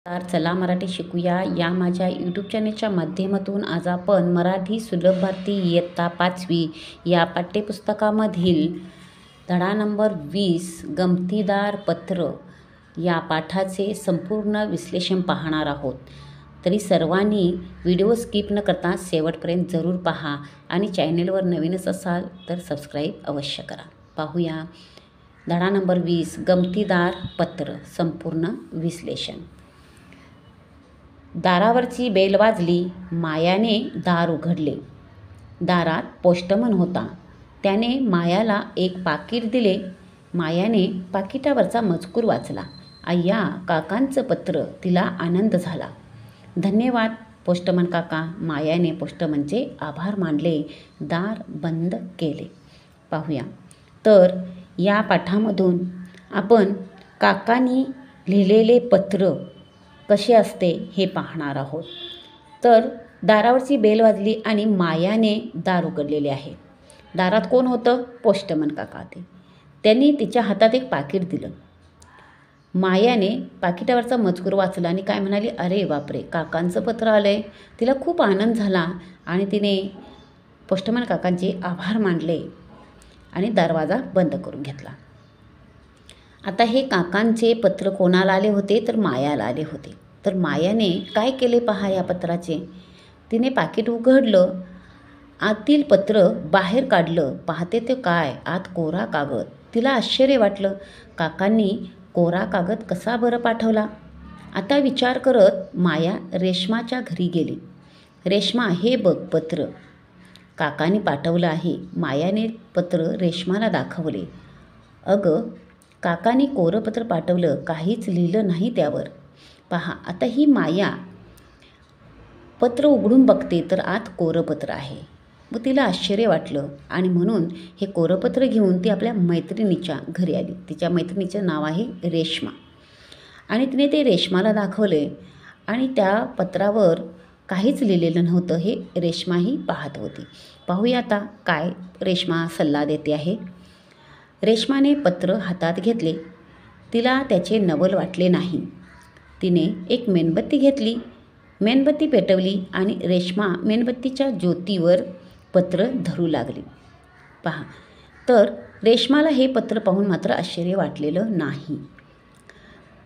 तर चला मराठी शिकूया या माझ्या यूट्यूब चॅनलच्या माध्यमातून आज आपण मराठी सुलभ भारती इयत्ता 5वी या पाठ्यपुस्तकामधील धडा नंबर 20 गमतीदार पत्र या पाठाचे संपूर्ण विश्लेषण पाहणार आहोत। तरी सर्वांनी व्हिडिओ स्किप न करता शेवटपर्यंत जरूर पहा आणि चॅनलवर नवीनच असाल तर सबस्क्राईब अवश्य करा। पाहूया धडा नंबर 20 गमतीदार पत्र संपूर्ण विश्लेषण। दारावरची बेल वाजली। मायाने दार उघडले। दारात पोस्टमन होता। त्याने मायाला एक पाकीट दिले। मायाने पाकिटावरचा मजकूर वाचला। अय्या काकांचं पत्र। तिला आनंद झाला। धन्यवाद पोस्टमन काका। मायाने पोस्टमनचे आभार मानले। दार बंद केले। पाहूया तर या पाठामधून आपण काकांनी लिहिलेले पत्र कसे असते हे पाहणार आहोत। तर दारावरची बेल वाजली आणि मायाने दार उघडलेले आहे। दारात कोण होतं? पोस्टमन काका ते। त्यांनी तिच्या हातात एक पाकीट दिलं। मायाने पाकिटावरचा मजकूर वाचला आणि काय म्हणाली, अरे बापरे काकांचं पत्र आलंय। तिला खूप आनंद झाला आणि तिने पोस्टमन काकांचे आभार मानले आणि दरवाजा बंद करून घेतला। आता हे काकांचे पत्र कोणाला आले होते तर मायाला आले होते। तर मायाने काय केले पहा या पत्राचे। तिने पाकीट उघडलं, आतील पत्र बाहेर काढलं। पाहते ते काय, आत कोरा कागद। तिला आश्चर्य वाटलं, काकांनी कोरा कागद कसा बरं पाठवला। आता विचार करत माया रेश्माच्या घरी गेली। रेश्मा हे बघ पत्र काकांनी पाठवलं आहे। मायाने पत्र रेश्माला दाखवले। अगं काकांनी कोरं पत्र पाठवलं, काहीच लिहिलं नाही त्यावर। पहा आता ही माया पत्र उघडून बघते तर आत कोरं पत्र आहे। मग तिला आश्चर्य वाटलं आणि म्हणून हे कोरं पत्र घेऊन ती आपल्या मैत्रिणीच्या घरी आली। तिच्या मैत्रिणीचं नाव आहे रेश्मा आणि तिने ते रेश्माला दाखवले आणि त्या पत्रावर काहीच लिहिलेलं नव्हतं हे रेश्माही पाहत होती। पाहूया आता काय रेश्मा सल्ला देते आहे। रेश्माने पत्र हातात घेतले। तिला त्याचे नवल वाटले नाही। तिने एक मेणबत्ती घेतली, मेणबत्ती पेटवली आणि रेश्मा मेणबत्तीच्या ज्योतीवर पत्र धरू लागली। पहा तर रेश्माला हे पत्र पाहून मात्र आश्चर्य वाटलेलं नाही।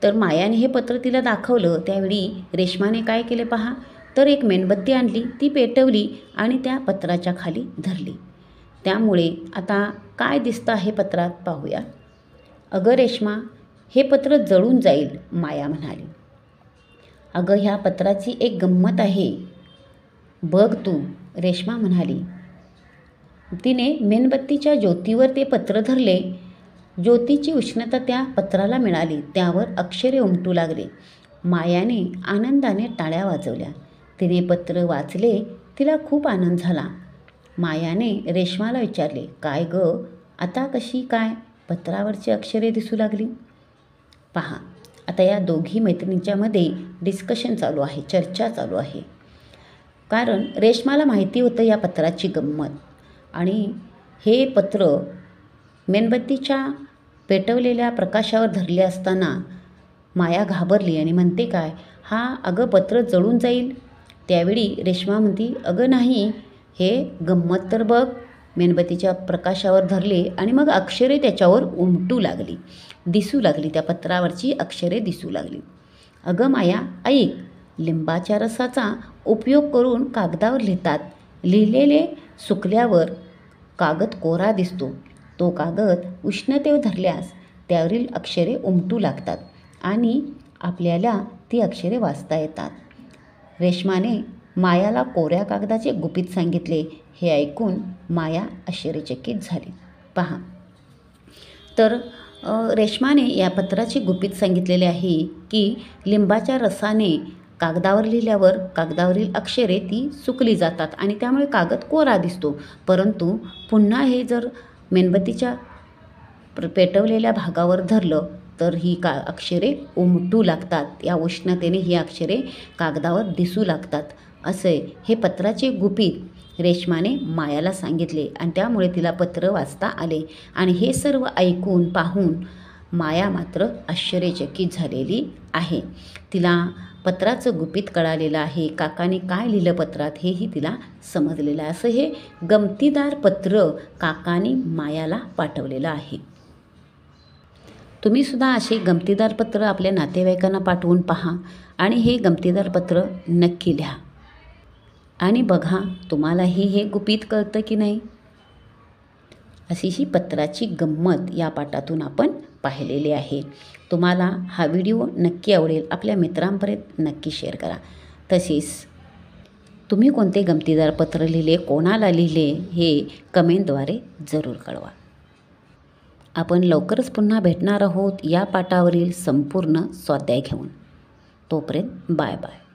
तर मायाने हे पत्र तिला दाखवलं त्यावेळी रेश्माने काय केले पहा, तर एक मेणबत्ती आणली, ती पेटवली आणि त्या पत्राच्या खाली धरली। त्यामुळे आता काय दिसतं आहे पत्रात पाहूया। अगं रेश्मा हे पत्र जळून जाईल, माया म्हणाली। अगं ह्या पत्राची एक गंमत आहे, बघ तू, रेश्मा म्हणाली। तिने मेणबत्तीच्या ज्योतीवर ते पत्र धरले। ज्योतीची उष्णता त्या पत्राला मिळाली, त्यावर अक्षरे उमटू लागले। मायाने आनंदाने टाळ्या वाजवल्या। तिने पत्र वाचले, तिला खूप आनंद झाला। मायाने रेश्माला विचारले, काय गं आता कशी काय पत्रावरची अक्षरे दिसू लागली। पहा आता या दोघी मैत्रिणींच्यामध्ये डिस्कशन चालू आहे, चर्चा चालू आहे। कारण रेश्माला माहिती होतं या पत्राची गंमत आणि हे पत्र मेणबत्तीच्या पेटवलेल्या प्रकाशावर धरले असताना माया घाबरली आणि म्हणते काय, हा अगं पत्र जळून जाईल। त्यावेळी रेश्मा म्हणती, अगं नाही, हे गंमत तर बघ, मेणबत्तीच्या प्रकाशावर धरले आणि मग अक्षरे त्याच्यावर उमटू लागली, दिसू लागली, त्या पत्रावरची अक्षरे दिसू लागली। अगं माया ऐक, लिंबाच्या रसाचा उपयोग करून कागदावर लिहितात। लिहिलेले सुकल्यावर कागद कोरा दिसतो। तो कागद उष्णतेवर धरल्यास त्यावरील अक्षरे उमटू लागतात आणि आपल्याला ती अक्षरे वाचता येतात। रेश्माने मायाला कोऱ्या कागदाचे गुपित सांगितले। हे ऐकून माया आश्चर्यचकित झाली। पहा तर रेश्माने या पत्राचे गुपित सांगितलेले आहे की लिंबाच्या रसाने कागदावर लिहिल्यावर कागदावरील अक्षरे ती सुकली जातात आणि त्यामुळे कागद कोरा दिसतो। परंतु पुन्हा हे जर मेणबत्तीच्या पेटवलेल्या भागावर धरलं तर ही अक्षरे उमटू लागतात। या उष्णतेने ही अक्षरे कागदावर दिसू लागतात। असे हे पत्राचे गुपित रेश्माने मायाला सांगितले आणि त्यामुळे तिला पत्र वाचता आले आणि हे सर्व ऐकून पाहून माया मात्र आश्चर्यचकित झालेली आहे। तिला पत्राचं गुपित कळालेलं आहे. काकाने काय लिहिलं पत्रात हेही तिला समजलेलं आहे. असं हे गमतीदार पत्र काकाने मायाला पाठवलेलं आहे. तुम्हीसुद्धा असे गमतीदार पत्र आपल्या नातेवाईकांना पाठवून पहा आणि हे गमतीदार पत्र नक्की लिहा आणि बघा तुम्हालाही हे गुपित कळतं की नाही. अशी ही पत्राची गंमत या पाठातून आपण पाहिलेली आहे. तुम्हाला हा व्हिडिओ नक्की आवडेल. आपल्या मित्रांपर्यंत नक्की शेअर करा. तसेच तुम्ही कोणते गमतीदार पत्र लिहिले, कोणाला लिहिले हे कमेंटद्वारे जरूर कळवा. आपण लवकरच पुन्हा भेटणार आहोत या पाठावरील संपूर्ण स्वाध्याय घेऊन. तोपर्यंत बाय बाय.